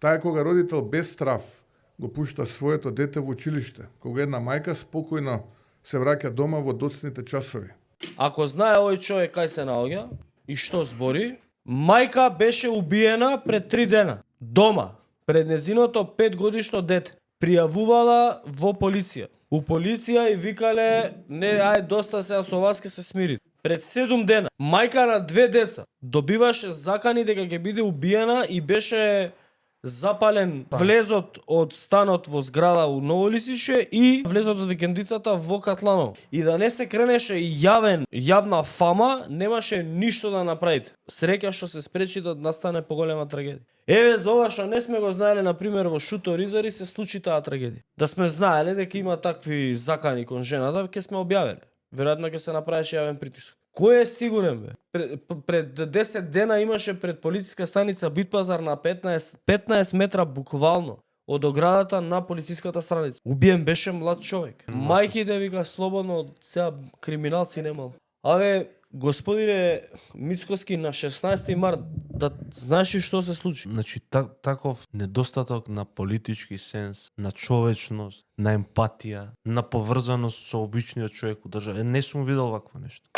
Таа е кога родител без страв го пушта своето дете во училиште, кога една мајка спокојно се враќа дома во доцните часови. Ако знае овој човек кај се наоѓа и што збори, мајка беше убиена пред 3 дена. Дома, пред незиното 5-годишно дете. Пријавувала во полиција. У полиција и викале, не, ај доста сега со вас ке се смири. Пред 7 дена, мајка на 2 деца, добиваше закани дека ќе биде убиена и беше запален влезот од станот во зграда у Новолисиче и влезот од викендицата во Катланово. И да не се кренеше јавна фама, немаше ништо да направите. Среќа што се спречи да настане поголема трагедија. Еве за ова што не сме го знаеле, например, во Шуто Ризари се случи таа трагедија. Да сме знаеле дека има такви закани кон жената, ќе сме објавиле. Веројатно ќе се направеше јавен притисок. Кој е сигурен, бе? Пред 10 дена имаше пред полициска станица Битпазар на 15 метра буквално од оградата на полициската страница. Убиен беше млад човек. Мајките вика слободно, сега криминалци немал. Аве, господине Мицкоски, на 16 март, да знаеш ли што се случи? Значи, таков недостаток на политички сенс, на човечност, на емпатија, на поврзаност со обичниот човек у држава. Не сум видел вакво нешто.